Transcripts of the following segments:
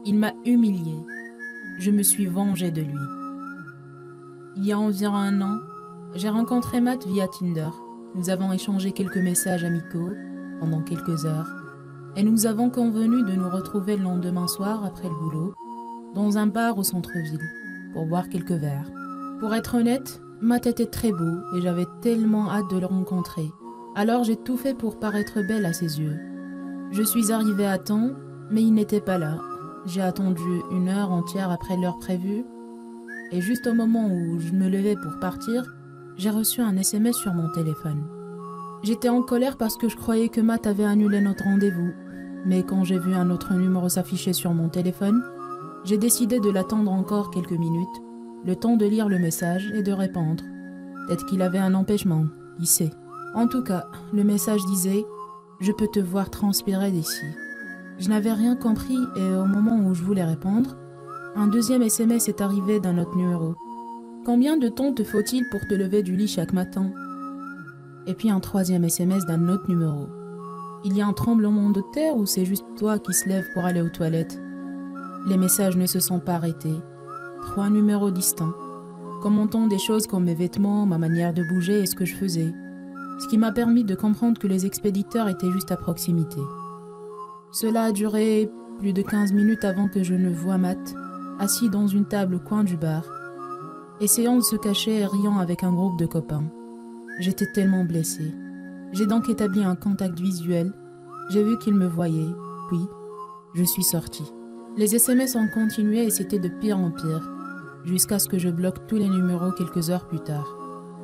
Il m'a humiliée. Je me suis vengée de lui. Il y a environ 1 an, j'ai rencontré Matt via Tinder. Nous avons échangé quelques messages amicaux pendant quelques heures et nous avons convenu de nous retrouver le lendemain soir après le boulot dans un bar au centre-ville pour boire quelques verres. Pour être honnête, Matt était très beau et j'avais tellement hâte de le rencontrer. Alors j'ai tout fait pour paraître belle à ses yeux. Je suis arrivée à temps, mais il n'était pas là. J'ai attendu 1 heure entière après l'heure prévue et juste au moment où je me levais pour partir, j'ai reçu un SMS sur mon téléphone. J'étais en colère parce que je croyais que Matt avait annulé notre rendez-vous. Mais quand j'ai vu un autre numéro s'afficher sur mon téléphone, j'ai décidé de l'attendre encore quelques minutes, le temps de lire le message et de répondre. Peut-être qu'il avait un empêchement, qui sait. En tout cas, le message disait « Je peux te voir transpirer d'ici ». Je n'avais rien compris et au moment où je voulais répondre, un deuxième SMS est arrivé d'un autre numéro. Combien de temps te faut-il pour te lever du lit chaque matin? Et puis un troisième SMS d'un autre numéro. Il y a un tremblement de terre ou c'est juste toi qui se lèves pour aller aux toilettes? Les messages ne se sont pas arrêtés. 3 numéros distincts, commentant des choses comme mes vêtements, ma manière de bouger et ce que je faisais. Ce qui m'a permis de comprendre que les expéditeurs étaient juste à proximité. Cela a duré plus de 15 minutes avant que je ne voie Matt, assis dans une table au coin du bar, essayant de se cacher et riant avec un groupe de copains. J'étais tellement blessée. J'ai donc établi un contact visuel. J'ai vu qu'il me voyait, puis je suis sortie. Les SMS ont continué et c'était de pire en pire, jusqu'à ce que je bloque tous les numéros quelques heures plus tard.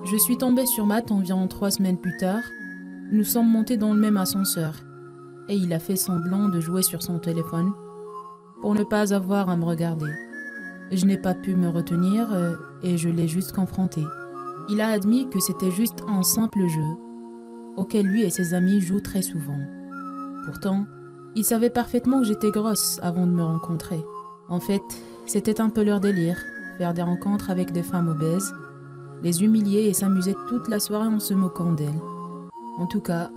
Je suis tombée sur Matt environ 3 semaines plus tard. Nous sommes montés dans le même ascenseur, et il a fait semblant de jouer sur son téléphone pour ne pas avoir à me regarder. Je n'ai pas pu me retenir et je l'ai juste confronté. Il a admis que c'était juste un simple jeu, auquel lui et ses amis jouent très souvent. Pourtant, il savait parfaitement que j'étais grosse avant de me rencontrer. En fait, c'était un peu leur délire, faire des rencontres avec des femmes obèses, les humilier et s'amuser toute la soirée en se moquant d'elles. En tout cas,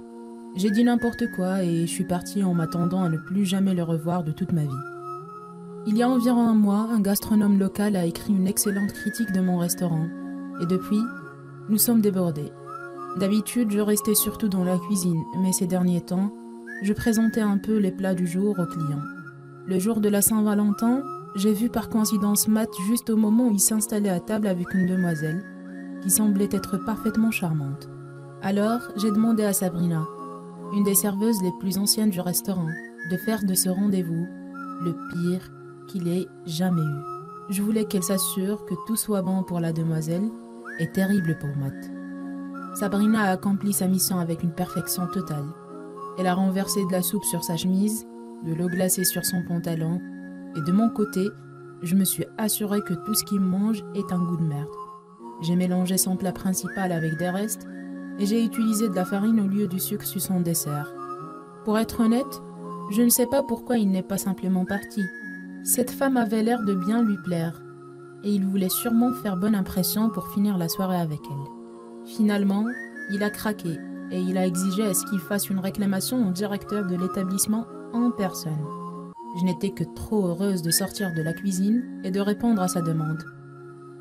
j'ai dit n'importe quoi et je suis partie en m'attendant à ne plus jamais le revoir de toute ma vie. Il y a environ 1 mois, un gastronome local a écrit une excellente critique de mon restaurant. Et depuis, nous sommes débordés. D'habitude, je restais surtout dans la cuisine, mais ces derniers temps, je présentais un peu les plats du jour aux clients. Le jour de la Saint-Valentin, j'ai vu par coïncidence Matt juste au moment où il s'installait à table avec une demoiselle, qui semblait être parfaitement charmante. Alors, j'ai demandé à Sabrina, une des serveuses les plus anciennes du restaurant, de faire de ce rendez-vous le pire qu'il ait jamais eu. Je voulais qu'elle s'assure que tout soit bon pour la demoiselle et terrible pour Matt. Sabrina a accompli sa mission avec une perfection totale. Elle a renversé de la soupe sur sa chemise, de l'eau glacée sur son pantalon, et de mon côté, je me suis assurée que tout ce qu'il mange ait un goût de merde. J'ai mélangé son plat principal avec des restes et j'ai utilisé de la farine au lieu du sucre sur son dessert. Pour être honnête, je ne sais pas pourquoi il n'est pas simplement parti. Cette femme avait l'air de bien lui plaire, et il voulait sûrement faire bonne impression pour finir la soirée avec elle. Finalement, il a craqué, et il a exigé à ce qu'il fasse une réclamation au directeur de l'établissement en personne. Je n'étais que trop heureuse de sortir de la cuisine et de répondre à sa demande.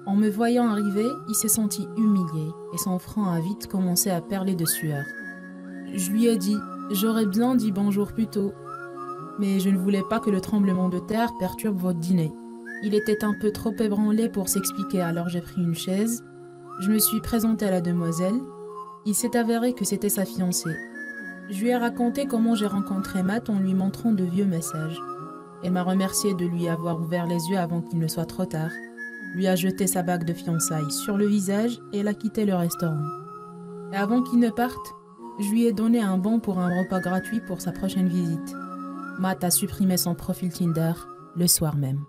En me voyant arriver, il s'est senti humilié, et son front a vite commencé à perler de sueur. Je lui ai dit « J'aurais bien dit bonjour plus tôt ». Mais je ne voulais pas que le tremblement de terre perturbe votre dîner. Il était un peu trop ébranlé pour s'expliquer, alors j'ai pris une chaise. Je me suis présentée à la demoiselle. Il s'est avéré que c'était sa fiancée. Je lui ai raconté comment j'ai rencontré Matt en lui montrant de vieux messages. Elle m'a remercié de lui avoir ouvert les yeux avant qu'il ne soit trop tard. Lui a jeté sa bague de fiançailles sur le visage et elle a quitté le restaurant. Et avant qu'il ne parte, je lui ai donné un bon pour un repas gratuit pour sa prochaine visite. Matt a supprimé son profil Tinder le soir même.